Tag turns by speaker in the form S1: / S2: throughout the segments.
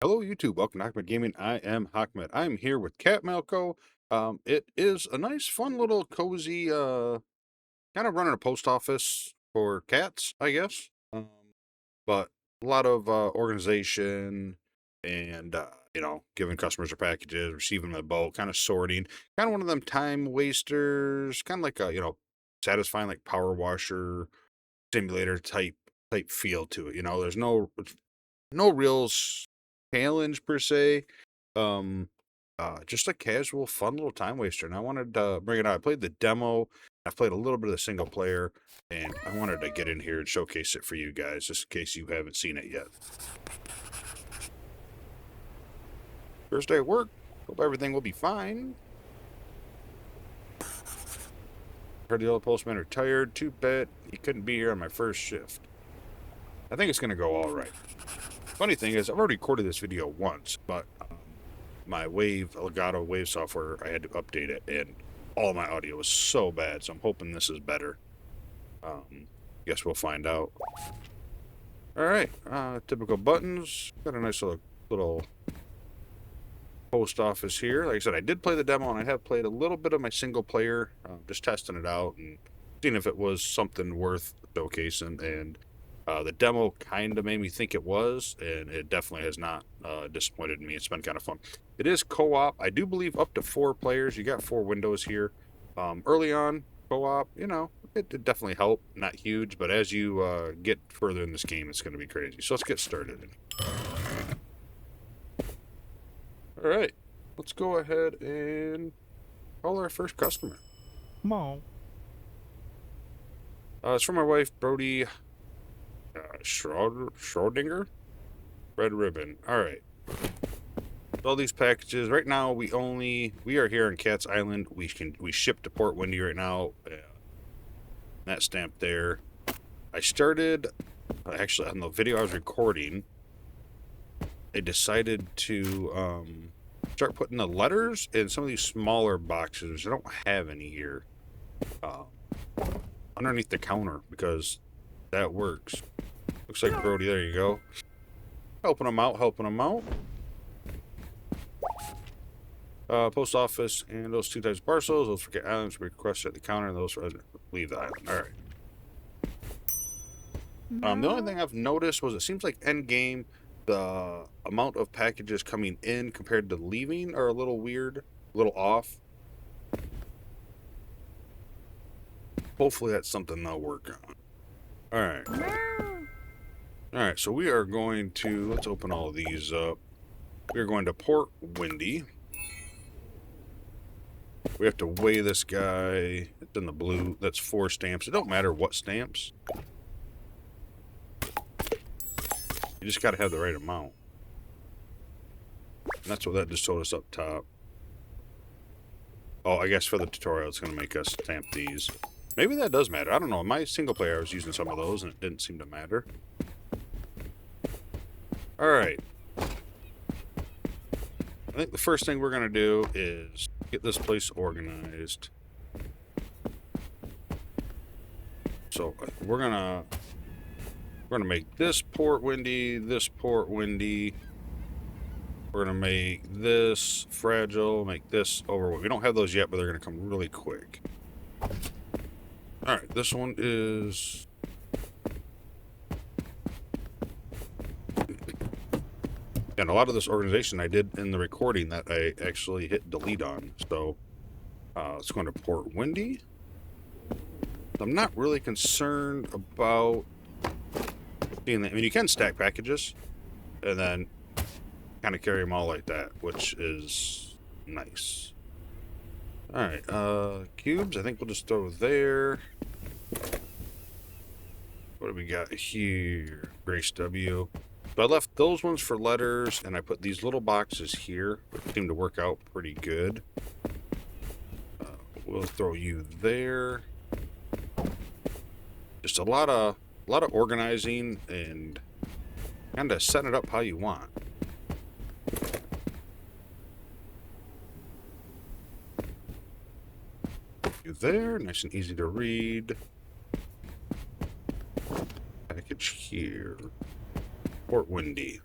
S1: Hello, YouTube. Welcome to Hockmed Gaming. I am Hockmed. I'm here with Cat Malco. It is a nice, fun little cozy, kind of running a post office for cats, I guess. But a lot of organization and giving customers their packages, receiving them in bulk, kind of sorting. Kind of one of them time wasters, kind of like a satisfying like power washer simulator type feel to it. There's no real challenge per se. Um, just a casual, fun little time waster. And I wanted to bring it out. I played the demo. I've played a little bit of the single player, and I wanted to get in here and showcase it for you guys, just in case you haven't seen it yet. First day at work. Hope everything will be fine. Heard the old postman retired. Too bad he couldn't be here on my first shift. I think it's going to go all right. Funny thing is, I've already recorded this video once, but my Elgato Wave software, I had to update it, and all my audio was so bad, so I'm hoping this is better. Guess we'll find out. Alright, typical buttons. Got a nice little post office here. Like I said, I did play the demo, and I have played a little bit of my single player, just testing it out and seeing if it was something worth showcasing, and the demo kind of made me think it was, and it definitely has not disappointed me. It's been kind of fun. It is co-op. I do believe up to 4 players. You got 4 windows here. Early on, co-op, it definitely helped. Not huge, but as you get further in this game, it's going to be crazy. So let's get started. All right, let's go ahead and call our first customer.
S2: Come on.
S1: It's from my wife, Brody Schrodinger. Red ribbon. All right. All these packages right now. We are here on Cats Island. We ship to Port Windy right now. That stamp there. I started actually on the video I was recording. I decided to start putting the letters in some of these smaller boxes. I don't have any here underneath the counter because that works. Looks like Brody. There you go. Helping them out. Post office and those 2 types of parcels. Those for Cat Islands requested at the counter, and those for resident leave the island. All right. The only thing I've noticed was it seems like end game, the amount of packages coming in compared to leaving are a little weird, a little off. Hopefully that's something they'll work on. All right. All right, so we are going to, let's open all of these up. We're going to Port Windy. We have to weigh this guy. It's in the blue. That's 4 stamps. It don't matter what stamps. You just got to have the right amount. And that's what that just told us up top. Oh, I guess for the tutorial, it's going to make us stamp these. Maybe that does matter. I don't know. In my single player, I was using some of those, and it didn't seem to matter. All right. I think the first thing we're going to do is get this place organized. So we're gonna make this Port Windy, this Port Windy. We're gonna make this fragile, make this overweight. We don't have those yet, but they're gonna come really quick. All right, this one is. And a lot of this organization I did in the recording that I actually hit delete on. So let's go into Port Windy. I'm not really concerned about seeing that. I mean, you can stack packages and then kind of carry them all like that, which is nice. All right, cubes, I think we'll just throw there. What do we got here? Grace W. So I left those ones for letters, and I put these little boxes here, which seem to work out pretty good. We'll throw you there. Just a lot of organizing and kind of setting it up how you want. You there, nice and easy to read. Package here. Port Windy.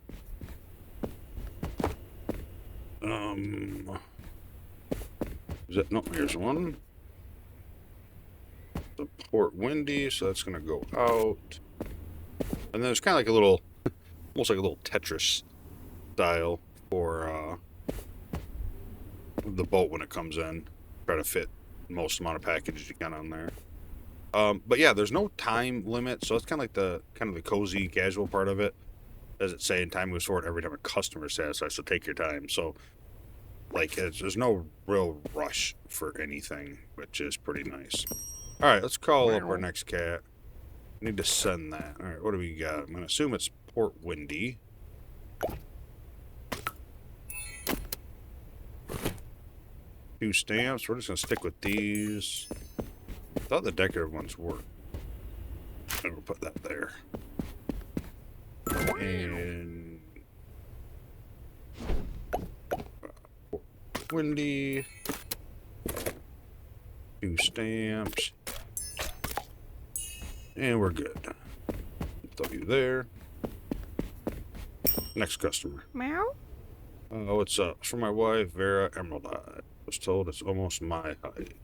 S1: Is that, no, here's one. The port windy, so that's gonna go out. And then there's kind of like a little, almost like a little Tetris style for the boat when it comes in. Try to fit the most amount of packages you can on there. But yeah, there's no time limit, so it's kind of like the cozy, casual part of it. As it say, in time moves forward every time a customer satisfies, so take your time. So, like, there's no real rush for anything, which is pretty nice. All right, let's call up our next cat. I need to send that. All right, what do we got? I'm gonna assume it's Port Windy. Two stamps. We're just gonna stick with these. I thought the decorative ones worked. I'm gonna put that there. And windy. Two stamps. And we're good. Throw you there. Next customer.
S2: Meow.
S1: What's up? It's for my wife, Vera Emerald Eye. I was told it's almost my height.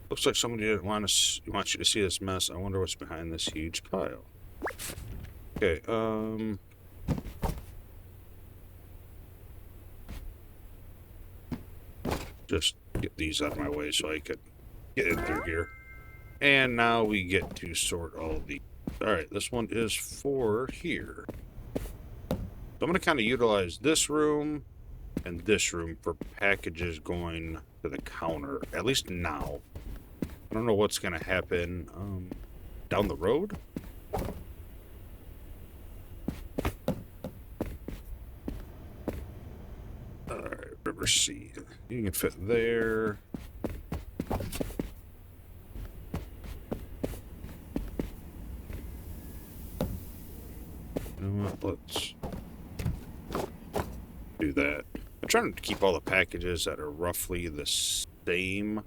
S1: Looks like somebody didn't want you to see this mess. I wonder what's behind this huge pile. Okay, just get these out of my way so I could get in through here. And now we get to sort all these. Alright, this one is for here. So I'm going to kind of utilize this room and this room for packages going to the counter. At least now. I don't know what's going to happen down the road. Alright, River C. You can fit there. You know what? Let's do that. I'm trying to keep all the packages that are roughly the same.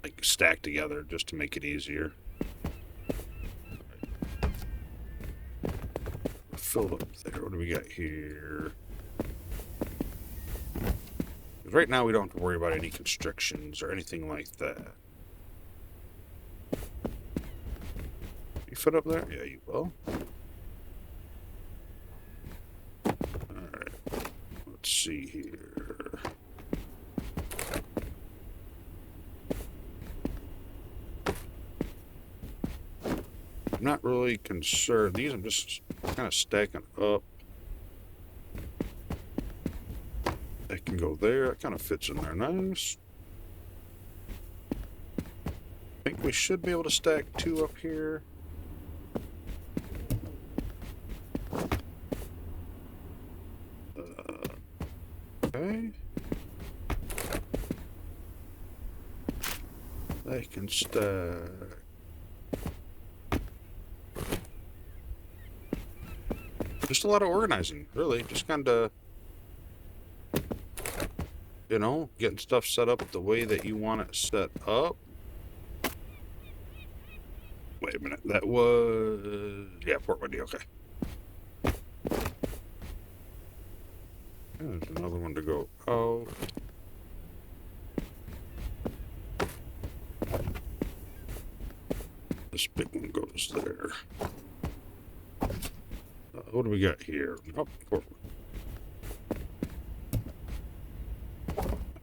S1: Like stacked together just to make it easier. Filled up there. What do we got here? Right now we don't have to worry about any constrictions or anything like that. You fit up there? Yeah, you will. Alright. Let's see here. I'm not really concerned. These I'm just kind of stacking up. That can go there. That kind of fits in there nice. I think we should be able to stack two up here. Okay. They can stack. Just a lot of organizing, really. Just kind of, you know, getting stuff set up the way that you want it set up. Wait a minute. That was... yeah, Port Windy, okay. There's another one to go out. This big one goes there. What do we got here? Oh,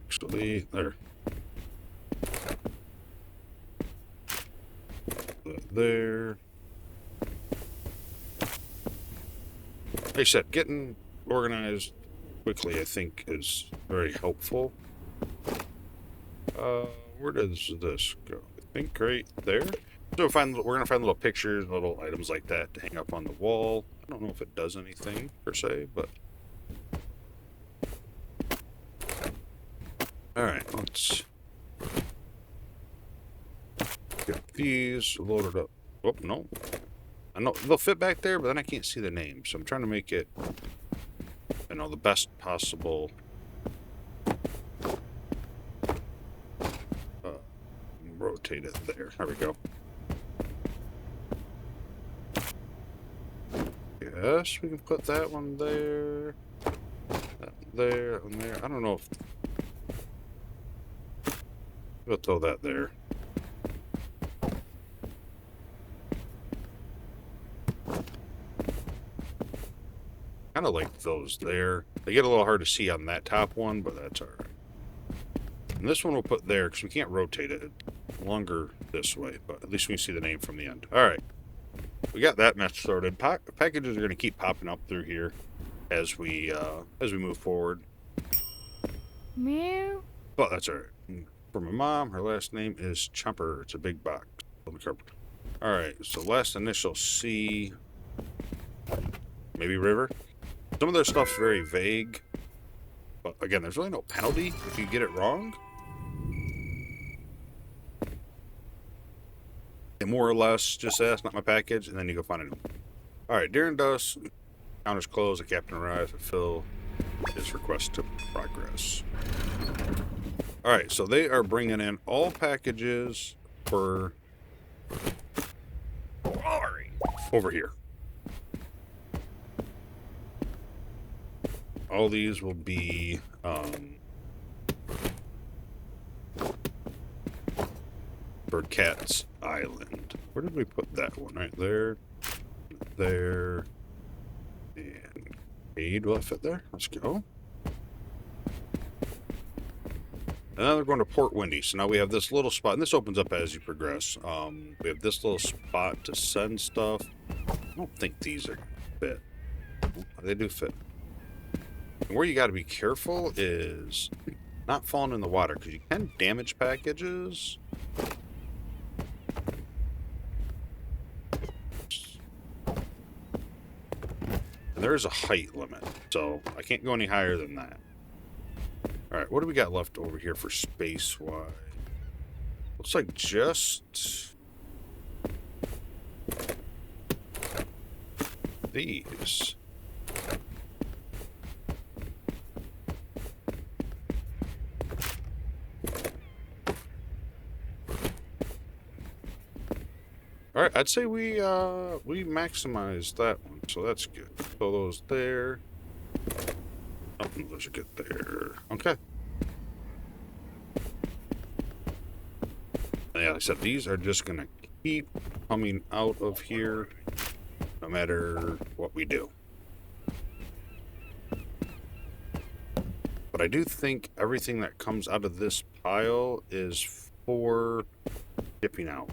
S1: actually, there. There. Like I said, getting organized quickly, I think, is very helpful. Where does this go? I think right there. So we're gonna find little pictures, little items like that to hang up on the wall. I don't know if it does anything per se, but all right, let's get these loaded up. Oh no, I know they'll fit back there, but then I can't see the name, so I'm trying to make it, you know, the best possible rotate it there. There we go. Yes, we can put that one there. That there, and there. I don't know if... We'll throw that there. Kind of like those there. They get a little hard to see on that top one, but that's all right. And this one we'll put there because we can't rotate it. It's longer this way, but at least we can see the name from the end. All right. We got that mess sorted. Packages are going to keep popping up through here as we move forward.
S2: Meow.
S1: But that's all right. For my mom, her last name is Chumper. It's a big box. All right. So last initial C, maybe River. Some of their stuff's very vague, but again, there's really no penalty if you get it wrong. And more or less, just say that's not my package, and then you go find a new one. All right, during dusk, counter's closed, the captain arrives, fulfill his request to progress. All right, so they are bringing in all packages for over here. All these will be Birdcat's Island. Where did we put that one? Right there. There. And aid, will it fit there? Let's go. And now they're going to Port Windy. So now we have this little spot, and this opens up as you progress. We have this little spot to send stuff. I don't think these are fit. They do fit. And where you got to be careful is not falling in the water, because you can damage packages. And there is a height limit, so I can't go any higher than that. Alright, what do we got left over here for space-wise? Looks like just these. Alright, I'd say we maximized that one, so that's good. Throw those there. Oh, those are good there. Okay. Yeah, like I said, these are just gonna keep coming out of here no matter what we do. But I do think everything that comes out of this pile is for dipping out.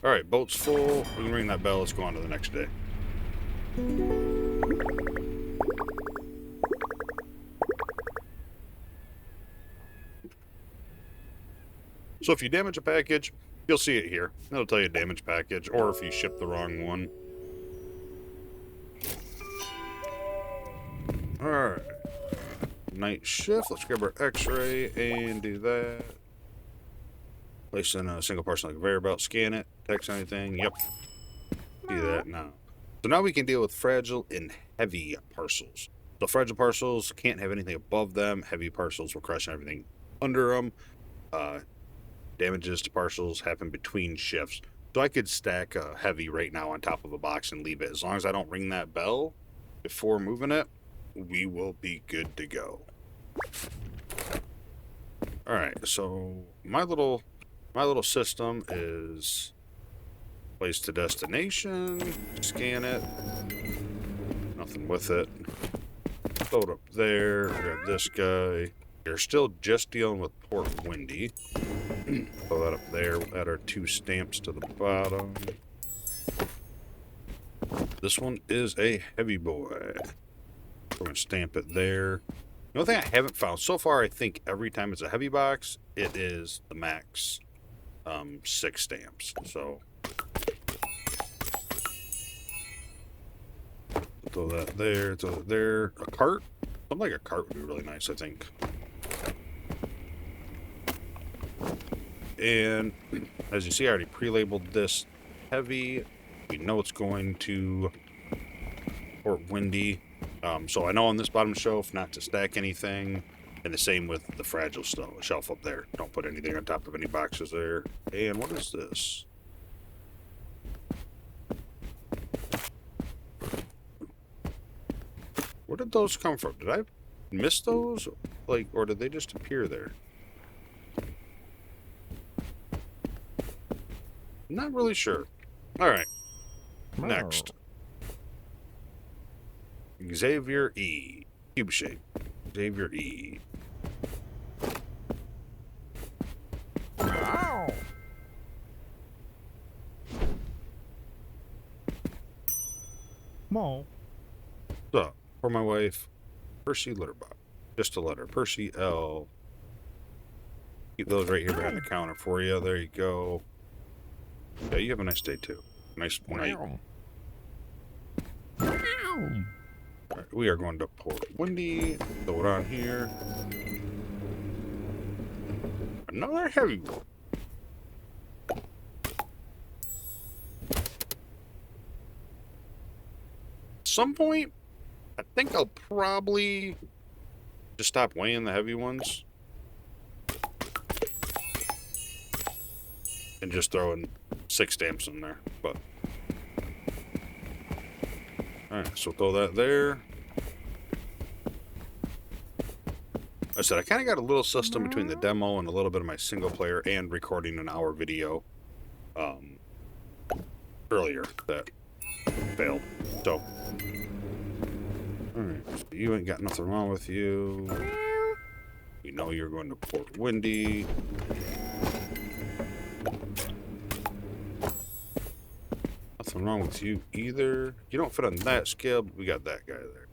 S1: Alright, boat's full. We can ring that bell. Let's go on to the next day. So if you damage a package, you'll see it here. It'll tell you damage package, or if you ship the wrong one. Alright. Night shift. Let's grab our x-ray and do that. Place in a single parcel like a conveyor belt, scan it, text anything. Yep. Do that now. So now we can deal with fragile and heavy parcels. So fragile parcels can't have anything above them. Heavy parcels will crush everything under them. Damages to parcels happen between shifts. So I could stack a heavy right now on top of a box and leave it. As long as I don't ring that bell before moving it, we will be good to go. Alright, so my little system is place to destination, scan it, nothing with it, throw it up there, grab this guy. You're still just dealing with Port Windy. Throw that up there, we'll add our 2 stamps to the bottom. This one is a heavy boy. We're going to stamp it there. The only thing I haven't found so far, I think every time it's a heavy box, it is the max 6 stamps. So throw that there, throw it there. A cart? Something like a cart would be really nice, I think. And as you see, I already pre-labeled this heavy. We know it's going to Port Windy. So I know on this bottom shelf not to stack anything. And the same with the fragile stuff, shelf up there. Don't put anything on top of any boxes there. And what is this? Where did those come from? Did I miss those? Like, or did they just appear there? Not really sure. Alright. Next. Xavier E. Cube shape. Xavier E.
S2: Mo.
S1: So, for my wife, Percy Litterbox. Just a letter. Percy L. Keep those right here behind the counter for you. There you go. Yeah, you have a nice day too. Nice night. Right, we are going to Port Windy. Throw it on here. Another heavy one. At some point, I think I'll probably just stop weighing the heavy ones and just throw in 6 stamps in there. But alright, so throw that there. I said I kind of got a little system between the demo and a little bit of my single player and recording an hour video earlier that failed. So, alright, so you ain't got nothing wrong with you. You know you're going to Port Windy. Nothing wrong with you either. You don't fit on that scale, but we got that guy there.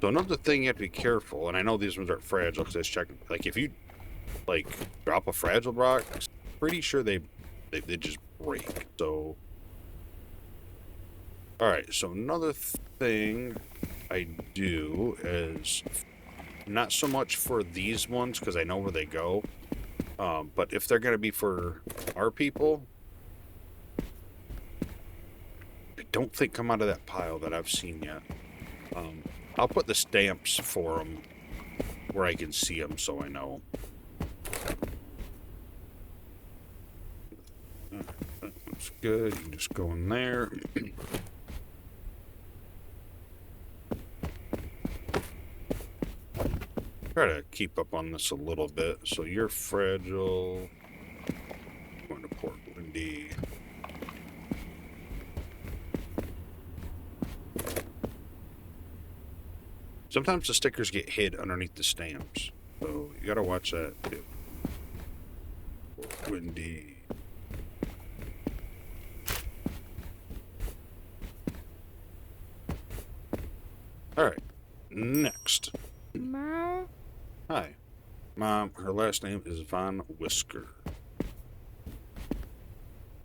S1: So another thing you have to be careful, and I know these ones are fragile because I was checking. Like if you like drop a fragile box, pretty sure they just break. So all right. So another thing I do is not so much for these ones because I know where they go, but if they're gonna be for our people, I don't think come out of that pile that I've seen yet. I'll put the stamps for them where I can see them so I know. That's good. You can just go in there. Try to keep up on this a little bit. So you're fragile. Going to Port Windy. Sometimes the stickers get hid underneath the stamps, so you gotta watch that too. Port Windy. Alright, next.
S2: Mo.
S1: Hi. Mom, her last name is Von Whisker.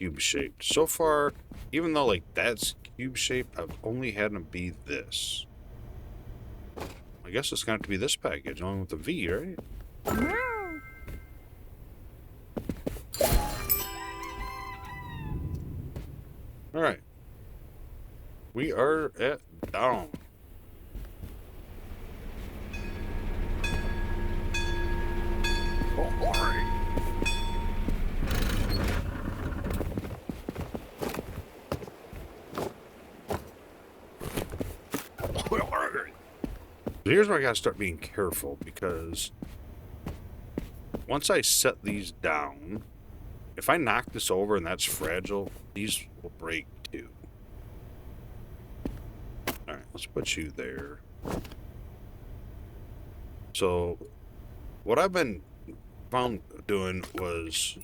S1: Cube-shaped. So far, even though, like, that's cube-shaped, I've only had them be this. I guess it's going to have to be this package, along with the V, right? Alright. We are at down. Here's where I gotta start being careful, because once I set these down, if I knock this over and that's fragile, these will break too. Alright, let's put you there. So, what I've been found doing was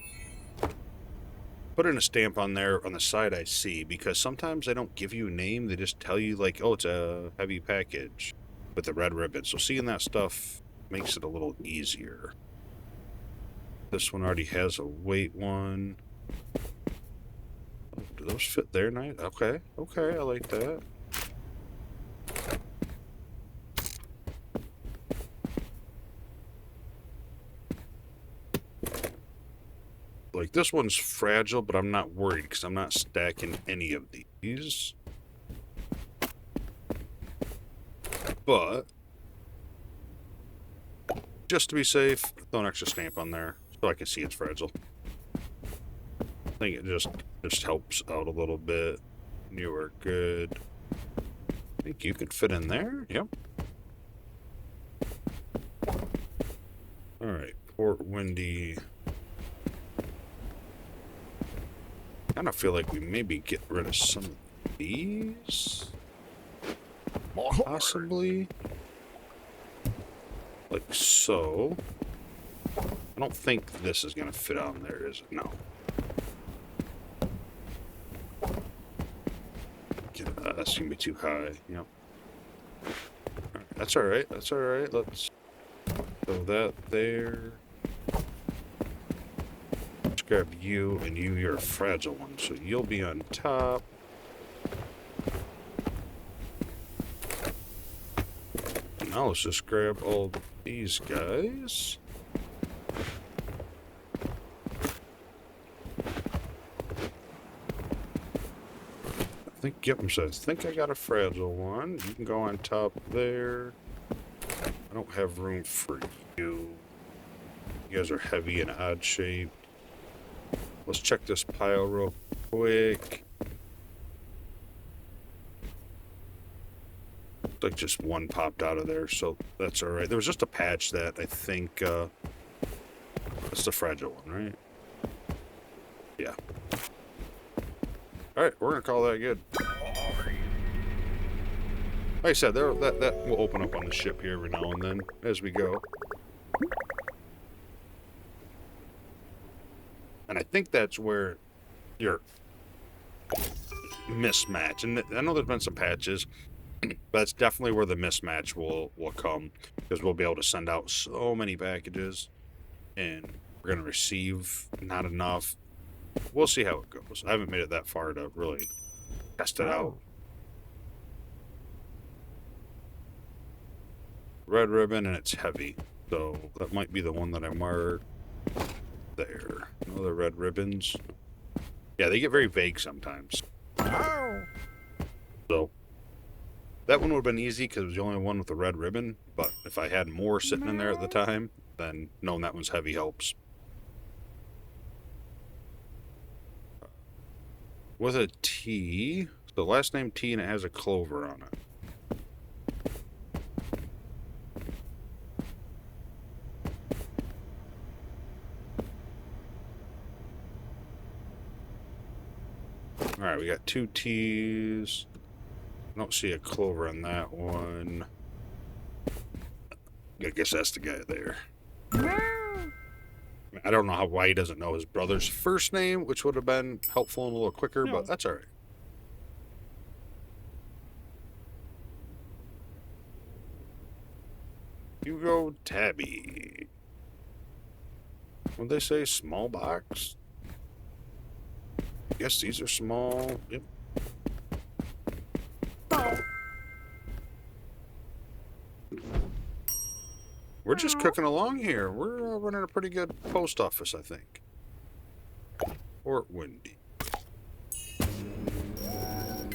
S1: putting a stamp on there on the side I see, because sometimes they don't give you a name, they just tell you like, oh, it's a heavy package with a red ribbon. So seeing that stuff makes it a little easier. This one already has a weight one. Oh, do those fit there nice? Okay, okay, I like that. Like this one's fragile, but I'm not worried because I'm not stacking any of these. But just to be safe, throw an extra stamp on there so I can see it's fragile. I think it just helps out a little bit. You are good. I think you could fit in there. Yep. All right, Port Windy. I kind of feel like we maybe get rid of some of these. Possibly. Like so. I don't think this is going to fit on there, is it? No. That's going to be too high. Yep. Right, that's alright. That's alright. Let's throw that there. Let's grab you, and you're a fragile one, so you'll be on top. Now let's just grab all these guys. Yep, I think I got a fragile one. You can go on top there. I don't have room for you. You guys are heavy and odd shaped. Let's check this pile real quick. Looks like just one popped out of there, so that's alright. There was just a patch that I think, that's the fragile one, right? Yeah. Alright, we're gonna call that good. Like I said, that will open up on the ship here every now and then as we go. And I think that's where your mismatch, and I know there's been some patches, but that's definitely where the mismatch will come, because we'll be able to send out so many packages and we're going to receive not enough. We'll see how it goes. I haven't made it that far to really test it out. Red ribbon, and it's heavy, so that might be the one that I marked there. Another red ribbons. Yeah, they get very vague sometimes. So that one would have been easy because it was the only one with the red ribbon, but if I had more sitting in there at the time, then knowing that one's heavy helps. With a T, the last name T, and it has a clover on it. Alright, we got two T's. I don't see a clover on that one. I guess that's the guy there. I don't know why he doesn't know his brother's first name, which would have been helpful and a little quicker, but that's alright. You go Tabby. What'd they say? Small box? Guess these are small. Yep. We're just cooking along here. We're running a pretty good post office, I think. Port Windy.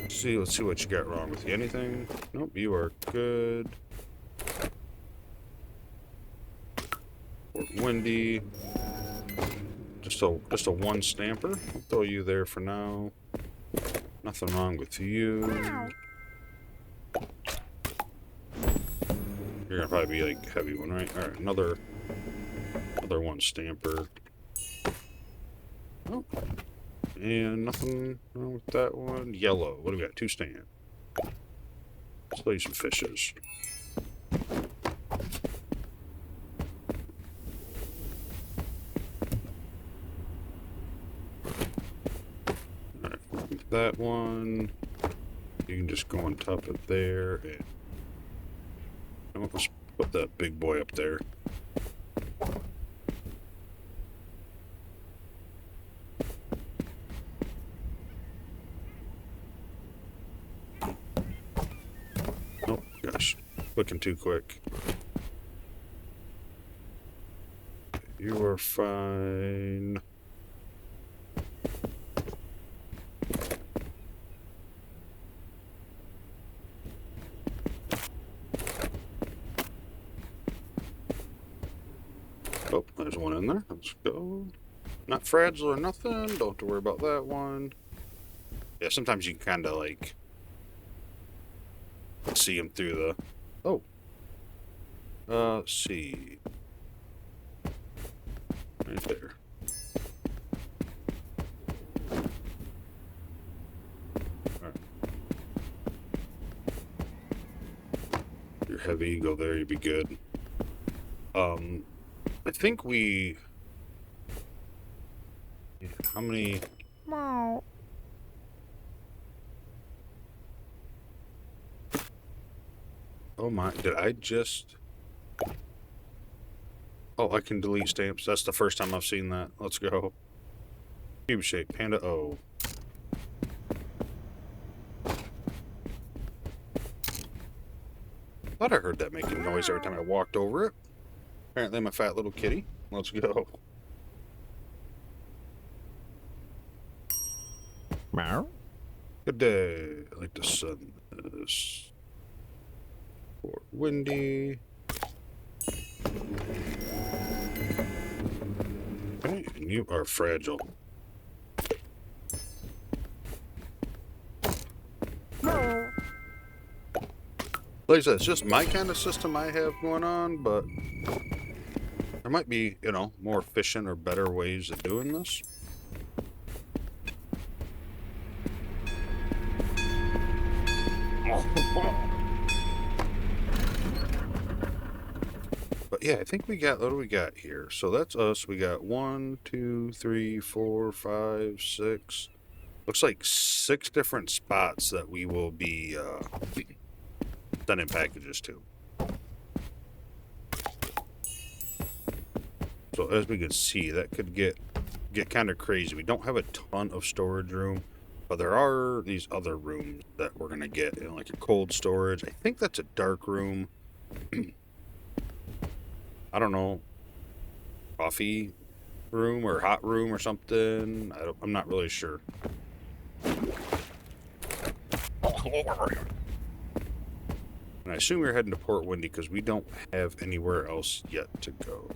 S1: Let's see what you got wrong with you. Anything? Nope, you are good. Port Windy. Just a one stamper. I'll throw you there for now. Nothing wrong with you. You're gonna probably be like heavy one, right? All right, another one stamper. Oh, and nothing wrong with that one. Yellow. What do we got? Two stand. Let's throw you some fishes. That one, you can just go on top of there, and let's put that big boy up there. Oh gosh, clicking too quick. You are fine. There's one in there. Let's go. Not fragile or nothing. Don't have to worry about that one. Yeah, sometimes you can kind of like see them through the... Oh. Let's see. Right there. Alright. You're heavy, go there, you'll be good. I think we... Yeah, how many...
S2: Meow.
S1: Oh my, did I just... Oh, I can delete stamps. That's the first time I've seen that. Let's go. Cube shape, Panda O. Thought I heard that making noise every time I walked over it. Apparently I'm a fat little kitty. Let's go.
S2: Meow.
S1: Good day. I like the sun. This. Or windy. Okay, and you are fragile. Like I said, it's just my kind of system I have going on, but there might be, you know, more efficient or better ways of doing this. But yeah, I think we got, what do we got here? So that's us. We got 1, 2, 3, 4, 5, 6. Looks like 6 different spots that we will be sending packages to. So as we can see, that could get kind of crazy. We don't have a ton of storage room, but there are these other rooms that we're gonna get, you know, like a cold storage. I think that's a dark room. I don't know, coffee room or hot room or something. I'm not really sure. And I assume you're heading to Port Windy because we don't have anywhere else yet to go.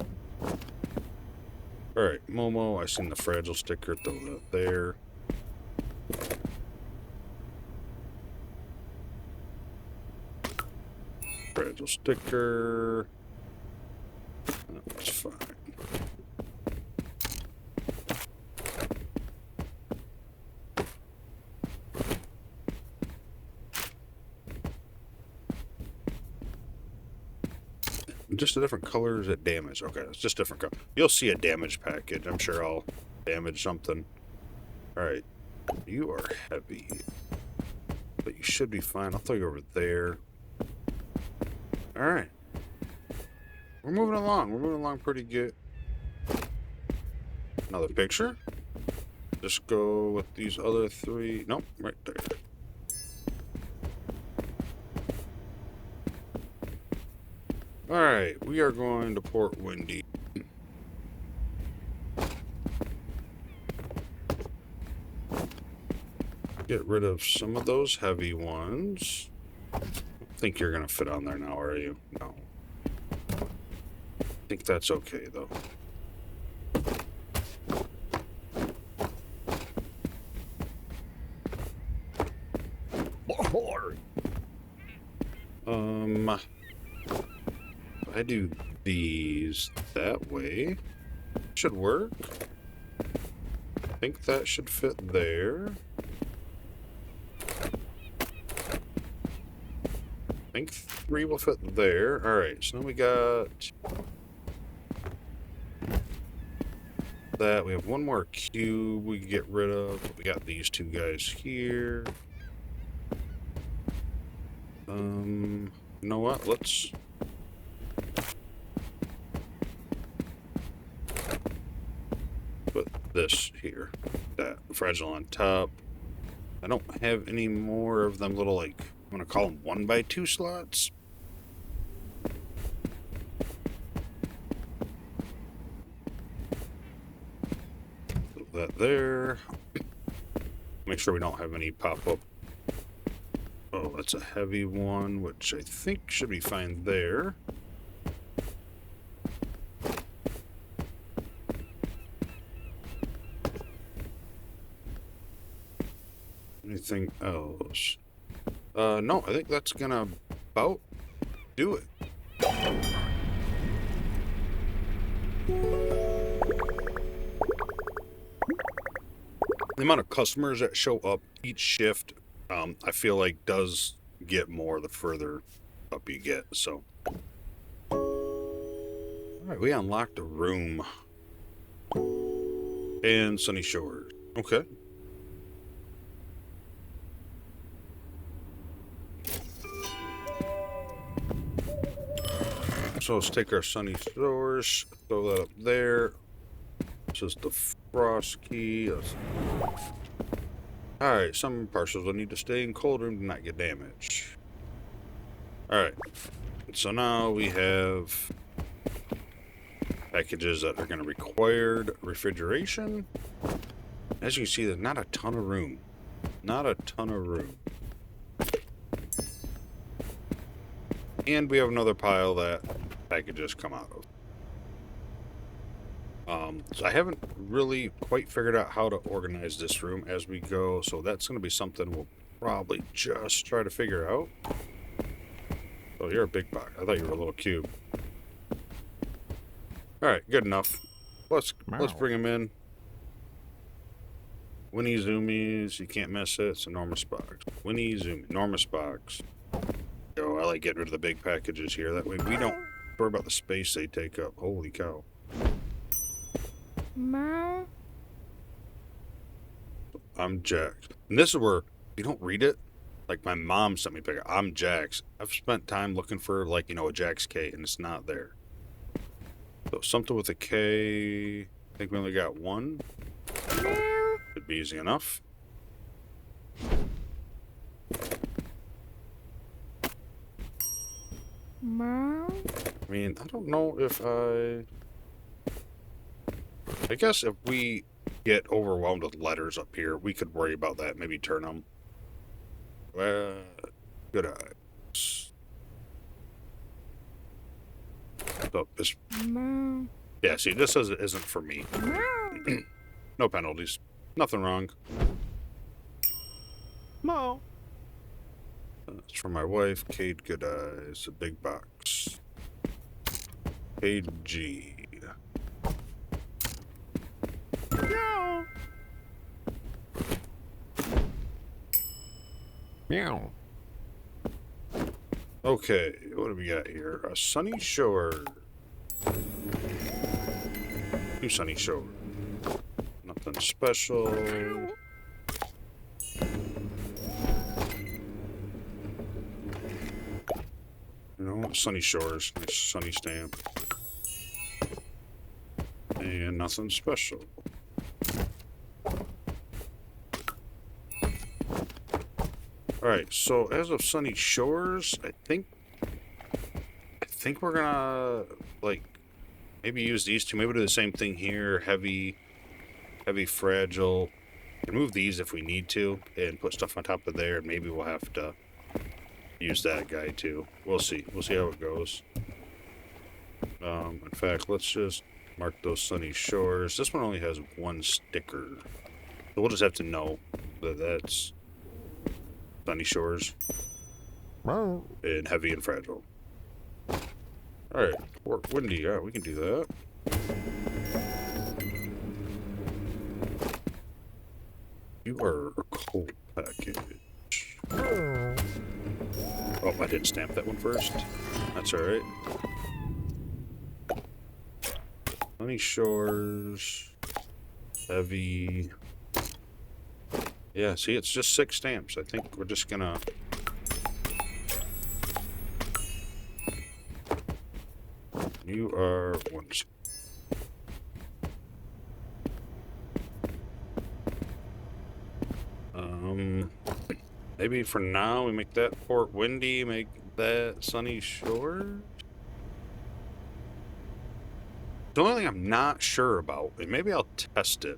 S1: Alright, Momo, I seen the fragile sticker, throw that there. Fragile sticker. That's fine. Just a different colors at damage. Okay, it's just different color. You'll see a damage package. I'm sure I'll damage something. Alright. You are heavy. But you should be fine. I'll throw you over there. Alright. We're moving along. We're moving along pretty good. Another picture. Just go with these other 3. Nope, right there. Alright, we are going to Port Windy. Get rid of some of those heavy ones. I don't think you're going to fit on there now, are you? No. I think that's okay, though. If I do these that way, should work. I think that should fit there. I think 3 will fit there. Alright, so then we got that. We have 1 more cube we can get rid of. We got these 2 guys here. You know what? Let's put this here. That fragile on top. I don't have any more of them little, like, I'm gonna call them 1x2 slots. Put that there. Make sure we don't have any pop up. Oh, that's a heavy one, which I think should be fine there. anything else? No, I think that's gonna about do it. The amount of customers that show up each shift, I feel like does get more the further up you get, so. Alright, we unlocked a room. And Sunny Shores. Okay. So let's take our Sunny Shores, throw that up there. This is the frost key. Alright, some parcels will need to stay in cold room to not get damaged. Alright. So now we have packages that are going to require refrigeration. As you can see, there's not a ton of room. Not a ton of room. And we have another pile that packages come out of. So I haven't really quite figured out how to organize this room as we go, so that's going to be something we'll probably just try to figure out. Oh, you're a big box. I thought you were a little cube. Alright, good enough. Let's bring them in. Winnie Zoomies, you can't miss it. It's enormous box. Winnie Zoomies, enormous box. Yo, I like getting rid of the big packages here. That way we don't worry about the space they take up. Holy cow.
S2: Meow.
S1: I'm Jax. And this is where you don't read it. Like my mom sent me a picture. I'm Jax. I've spent time looking for, like, you know, a Jax K, and it's not there. So something with a K. I think we only got one.
S2: Meow.
S1: Could be easy enough.
S2: Meow.
S1: I mean, I don't know if I guess if we get overwhelmed with letters up here, we could worry about that. Maybe turn them. Good eyes. So this.
S2: Meow.
S1: Yeah, see, this says it isn't for me.
S2: Meow.
S1: No penalties. Nothing wrong.
S2: Meow.
S1: It's for my wife, Kate Good Eyes, a big box. Kate G.
S2: Meow.
S3: Meow.
S1: Okay, what do we got here? A Sunny Shore. Two Sunny Shore. Nothing special. You know, Sunny Shores, nice sunny stamp. And nothing special. Alright, so as of Sunny Shores, I think we're gonna, like, maybe use these two. Maybe do the same thing here. Heavy, fragile. Remove these if we need to, and put stuff on top of there, and maybe we'll have to use that guy too. We'll see. We'll see how it goes. In fact, let's just mark those Sunny Shores. This one only has one sticker. So we'll just have to know that that's Sunny Shores.
S3: Meow.
S1: And heavy and fragile. Alright, Fort Windy, yeah, we can do that. You are a cold package.
S3: Meow.
S1: Oh, I didn't stamp that one first. That's alright. Sunny Shores. Heavy. Yeah, see, it's just 6 stamps. I think we're just gonna... You are one. Maybe for now we make that Fort Windy, make that Sunny Shore. The only thing I'm not sure about, and maybe I'll test it,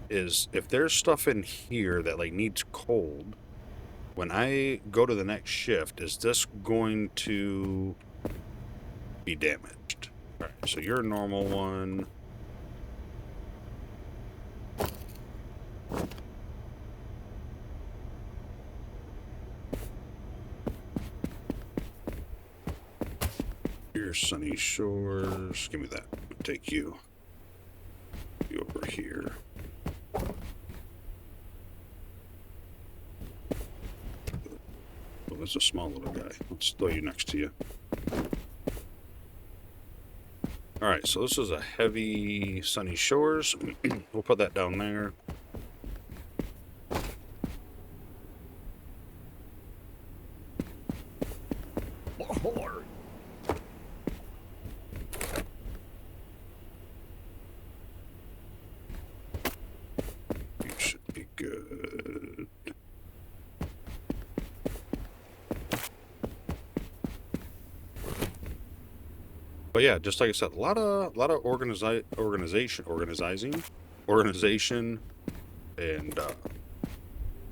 S1: is if there's stuff in here that like needs cold, when I go to the next shift, is this going to be damaged? Alright, so you're a normal one. your Sunny Shores. Give me that. I'll take you. You over here. Oh, that's a small little guy. Let's throw you next to you. Alright, so this is a heavy Sunny Shores. We'll put that down there. You should be good. But yeah, just like I said, a lot of organization, and I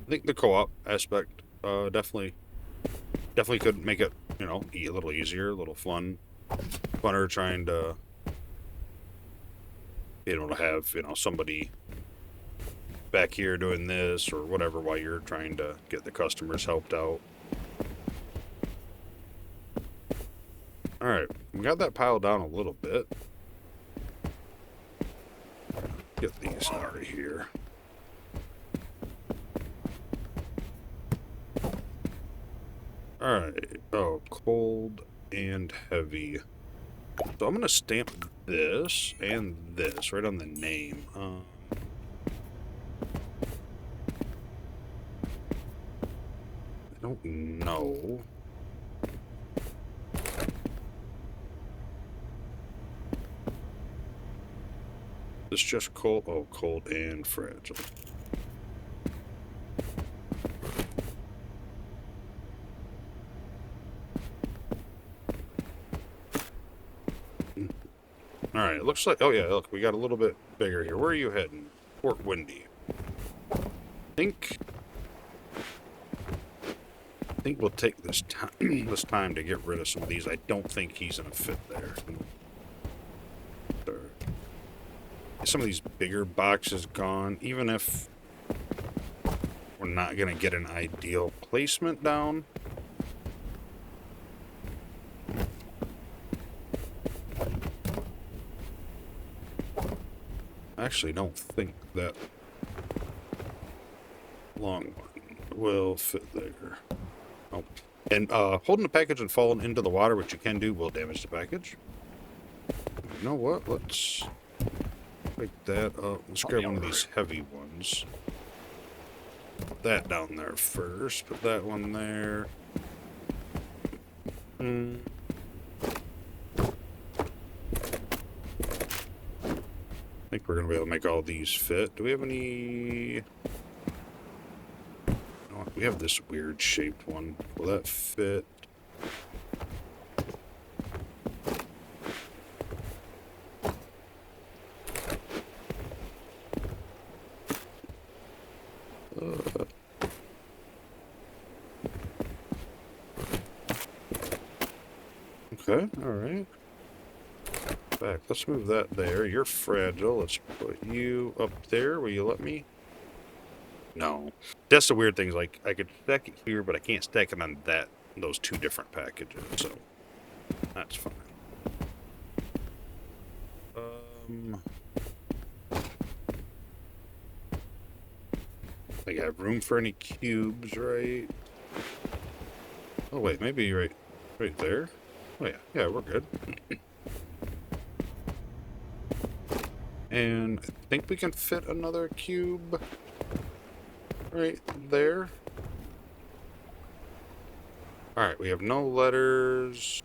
S1: think the co-op aspect definitely could make it, you know, a little easier, a little funner trying to be able to have, you know, somebody back here doing this or whatever while you're trying to get the customers helped out. Alright, we got that piled down a little bit. Get these out of here. Alright, oh, cold and heavy. So I'm going to stamp this and this right on the name. I don't know. It's just cold. Oh, cold and fragile. All right. It looks like. Oh yeah. Look, we got a little bit bigger here. Where are you heading? Port Windy. I think we'll take this time to get rid of some of these. I don't think he's gonna fit there. Some of these bigger boxes gone, even if we're not going to get an ideal placement down. I actually don't think that long one will fit there. Oh. And holding the package and falling into the water, which you can do, will damage the package. You know what? Let's pick that up. Let's grab one of these heavy ones. Put that down there first. Put that one there. I think we're going to be able to make all these fit. Do we have any... Oh, we have this weird shaped one. Will that fit? Okay, alright. Back, let's move that there. You're fragile. Let's put you up there. Will you let me? No. That's the weird thing, is like, I could stack it here, but I can't stack it on those two different packages, so that's fine. I have room for any cubes, right? Oh wait, maybe right there. Oh yeah, yeah, we're good. And I think we can fit another cube right there. Alright, we have no letters.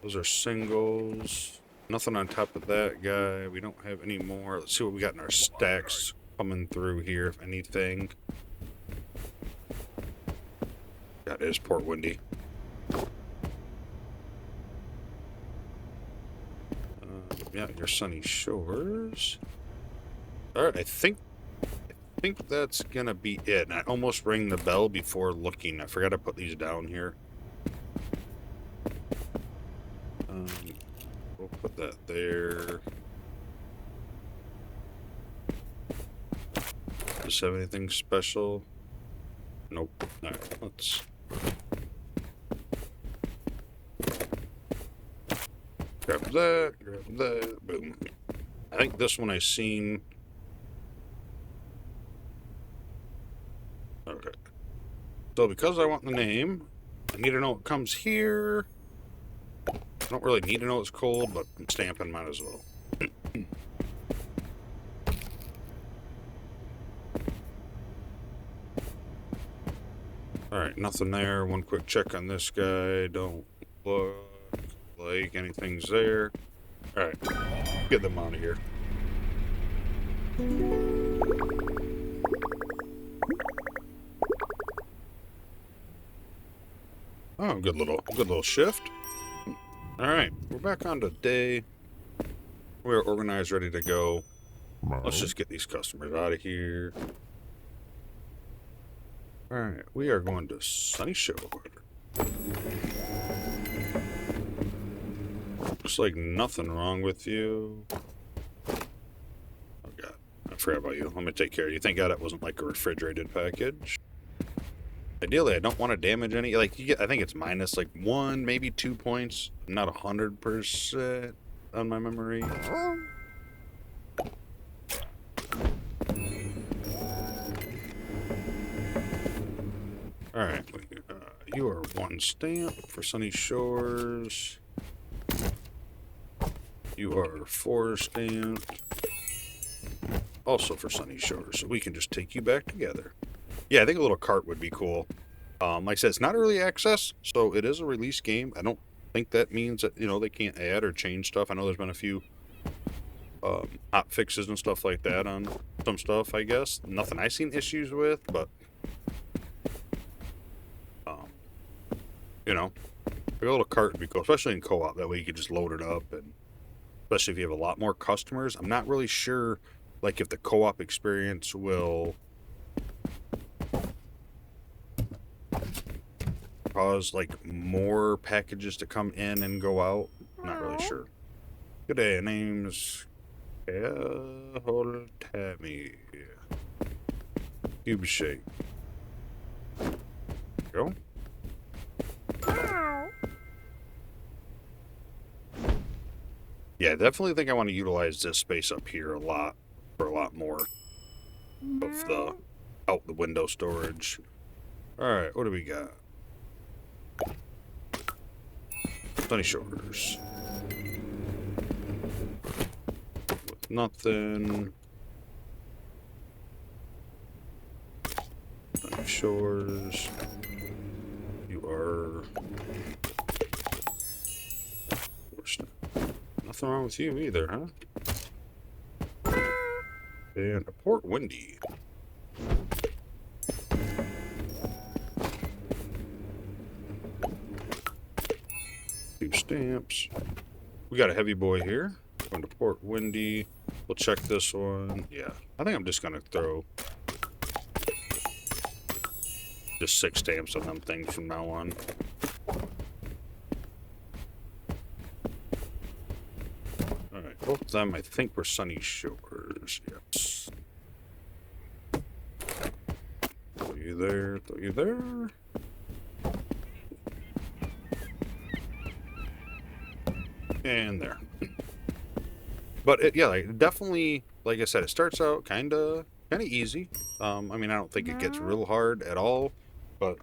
S1: Those are singles. Nothing on top of that guy. We don't have any more. Let's see what we got in our stacks coming through here, if anything. That is Port Windy. Yeah, your Sunny Shores. Alright, I think that's gonna be it. And I almost rang the bell before looking. I forgot to put these down here. We'll put that there. Does it have anything special? Nope. Alright, let's... Grab that, boom. I think this one I seen. Okay. So because I want the name, I need to know what comes here. I don't really need to know it's cold, but stamping might as well. Alright, nothing there. One quick check on this guy. Don't look like anything's there. Alright, get them out of here. Oh, good little shift. Alright, we're back on to day. We're organized, ready to go. Let's just get these customers out of here. Alright, we are going to Sunny Shore. Looks like nothing wrong with you. Oh god, I forgot about you. Let me take care of you. Thank god it wasn't like a refrigerated package. Ideally, I don't want to damage any. Like, you get, I think it's minus like 1, maybe 2 points. I'm not 100% on my memory. Alright, you are 1 stamp for Sunny Shores. You are 4 stamped. Also for Sunny Shores, so we can just take you back together. Yeah, I think a little cart would be cool. Like I said, it's not early access, so it is a release game. I don't think that means that, you know, they can't add or change stuff. I know there's been a few hot fixes and stuff like that on some stuff, I guess. Nothing I've seen issues with, but you know, a little cart would be cool, especially in co-op. That way you can just load it up, and especially if you have a lot more customers. I'm not really sure, like, if the co-op experience will cause, like, more packages to come in and go out. I'm not really sure. Good day, name's Tammy. Cube shape. Go. Yeah, definitely think I want to utilize this space up here a lot for a lot more of the out the window storage. Alright, what do we got? Sunny Shores. With nothing. Sunny Shores. You are... Nothing wrong with you either, huh? And a Port Windy. 2 stamps. We got a heavy boy here. Going to Port Windy. We'll check this one. Yeah. I think I'm just going to throw just 6 stamps on them things from now on. Alright, both of them I think were Sunny Shores. Yes. Throw you there, throw you there. And there. But it, yeah, like, definitely, like I said, it starts out kind of easy. I mean, I don't think it gets real hard at all, but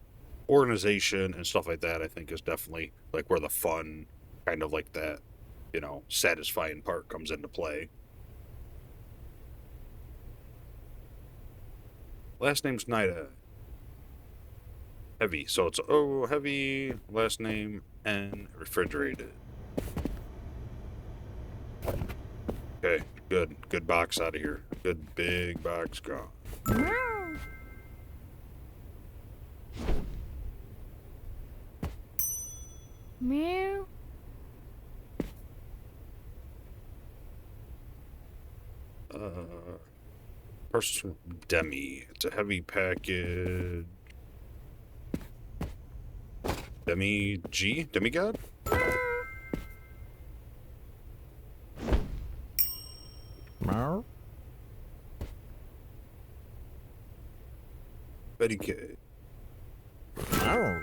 S1: organization and stuff like that, I think, is definitely like where the fun, kind of like that, you know, satisfying part comes into play. Last name's Nida. Heavy, so it's O heavy, last name, and refrigerated. Okay, good. Good box out of here. Good big box gone.
S2: Meow.
S1: Parcels from Demi. It's a heavy package. Demigod?
S3: Meow.
S1: Betty K.
S3: Meow.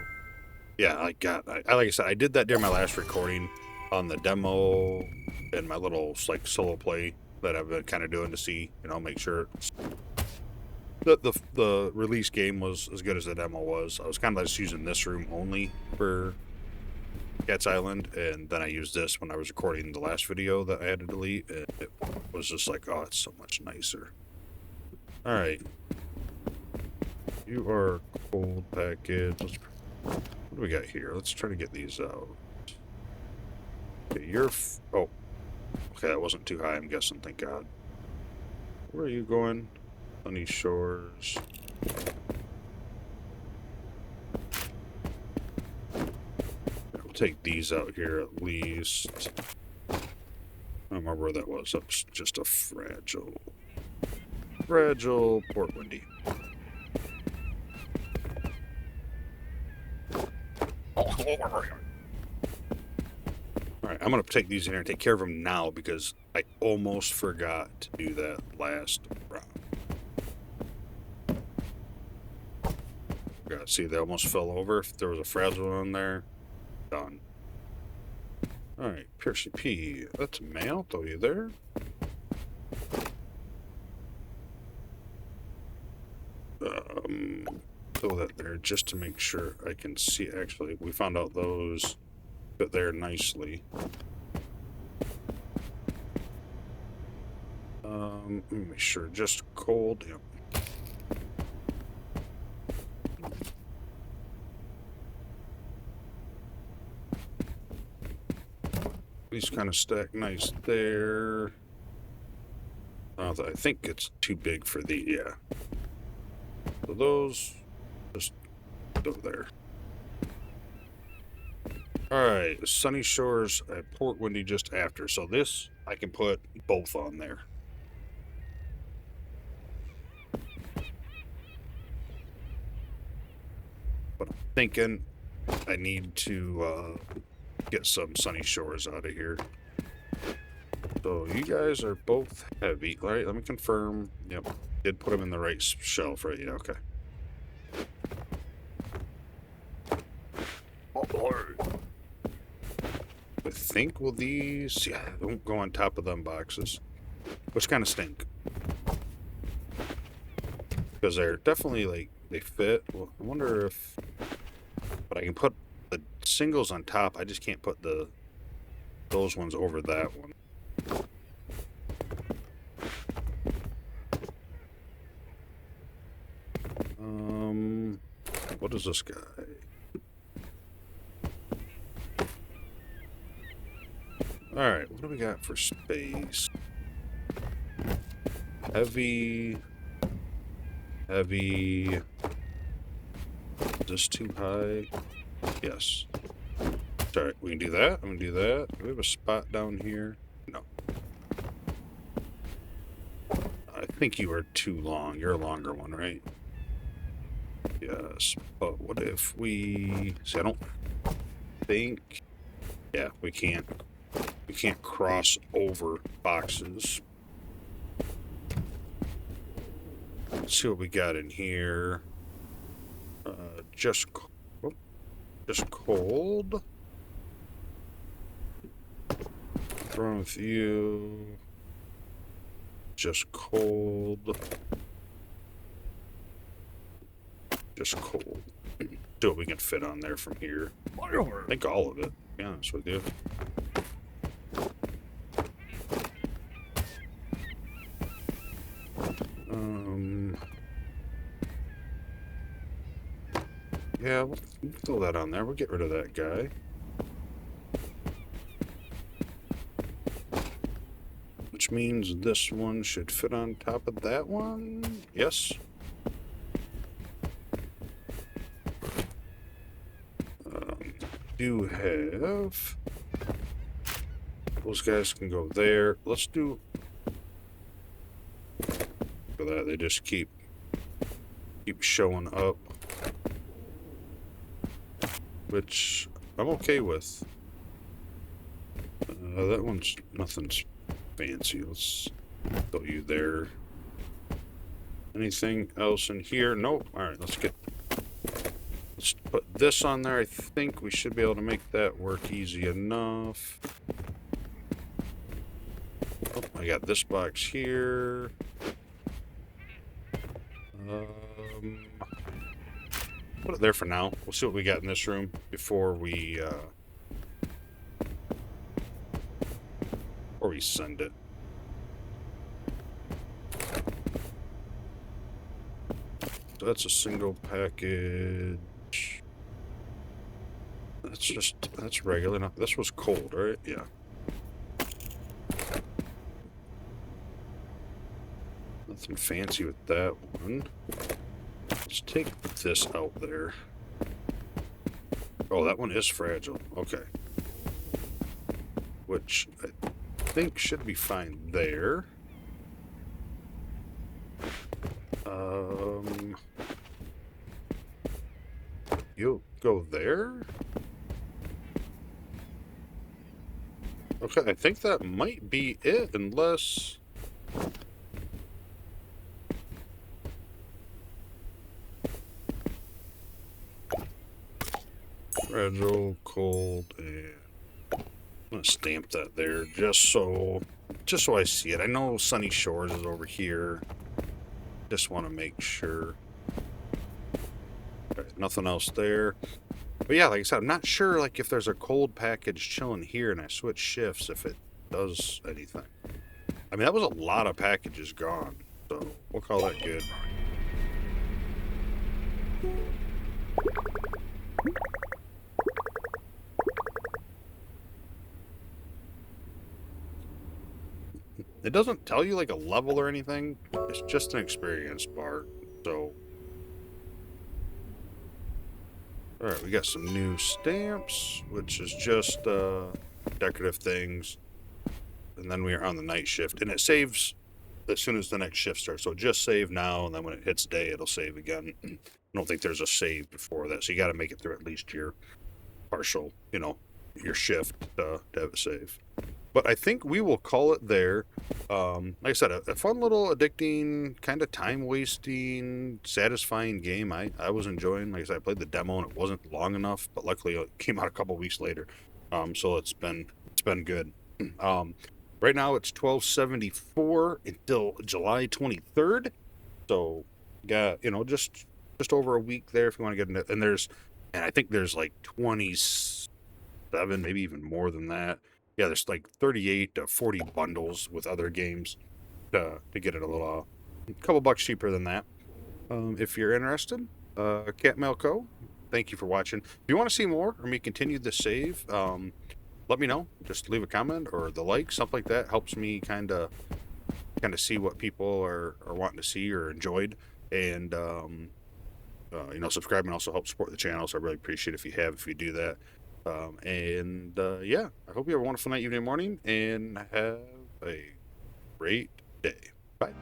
S1: Yeah, like I said, I did that during my last recording. on the demo and my little like solo play that I've been kind of doing to see, you know, make sure that the release game was as good as the demo was. I was kind of just using this room only for Cat's Island, and then I used this when I was recording the last video that I had to delete, and it was just like, oh, it's so much nicer. Alright. You are cold package. What do we got here? Let's try to get these out. Okay, you're... oh. Okay, that wasn't too high, I'm guessing, thank God. Where are you going? Sunny Shores. We'll take these out here at least. I don't remember where that was. That's just a fragile Port Windy. Alright, I'm going to take these in here and take care of them now because I almost forgot to do that last round. God, see, they almost fell over. If there was a fragile one there, done. Alright, Piercy P. That's mail. Throw you there. Throw that there just to make sure I can see. Actually, we found out those fit there nicely. Let me make sure. Just cold. Yep. These kind of stack nice there. I think it's too big for the, yeah. So those just over there. Alright, Sunny Shores at Port Windy just after. So this, I can put both on there. But I'm thinking I need to get some Sunny Shores out of here. So you guys are both heavy, right? Let me confirm. Yep, did put them in the right shelf, right? Yeah, okay. I think will these, yeah, don't go on top of them boxes, which kind of stink because they're definitely like they fit. Well, I wonder if, but I can put the singles on top. I just can't put those ones over that one. What is this guy? Alright, what do we got for space? Heavy. Is this too high? Yes. Alright, we can do that. I'm gonna do that. Do we have a spot down here? No. I think you are too long. You're a longer one, right? Yes. But what if we... see, I don't think... yeah, we can't. We can't cross over boxes. Let's see what we got in here. Just cold. What's wrong with you? Just cold. Just cold. See what we can fit on there from here. I think all of it, to be honest with you. Yeah, we'll throw that on there. We'll get rid of that guy. Which means this one should fit on top of that one. Yes. Do have... those guys can go there. Let's do... for that, they just keep showing up. Which I'm okay with. That one's nothing's fancy. Let's throw you there. Anything else in here? Nope. Alright, let's get Let's put this on there. I think we should be able to make that work easy enough. Oh, I got this box here. Put it there for now. We'll see what we got in this room before we send it. So that's a single package. That's regular. No, this was cold, right? Yeah. Nothing fancy with that one. Let's take this out there. Oh, that one is fragile. Okay. Which I think should be fine there. You'll go there? Okay, I think that might be it, unless... Fragile, cold, and... I'm gonna stamp that there just so I see it. I know Sunny Shores is over here. Just want to make sure. Okay, nothing else there. But yeah, like I said, I'm not sure like if there's a cold package chilling here and I switch shifts if it does anything. I mean, that was a lot of packages gone, so we'll call that good. It doesn't tell you like a level or anything. It's just an experience bar. So, all right, we got some new stamps, which is just decorative things. And then we are on the night shift, and it saves as soon as the next shift starts. So just save now, and then when it hits day, it'll save again. I don't think there's a save before that, so you got to make it through at least your partial, you know, your shift to have it save. But I think we will call it there. Like I said, a fun little addicting, kind of time-wasting, satisfying game. I was enjoying. Like I said, I played the demo and it wasn't long enough, but luckily it came out a couple weeks later. So it's been good. Right now it's 12/74 until July 23rd. So got, you know, just over a week there if you want to get into it. And I think there's like 27, maybe even more than that. Yeah, there's like 38 to 40 bundles with other games to get it a couple bucks cheaper than that. If you're interested, Cat Mail Co. Thank you for watching. If you want to see more or me continue the save, let me know. Just leave a comment or the like, something like that helps me kind of see what people are wanting to see or enjoyed. And you know, subscribing also helps support the channel, so I really appreciate it if you do that. Yeah, I hope you have a wonderful night, evening, morning, and have a great day. Bye.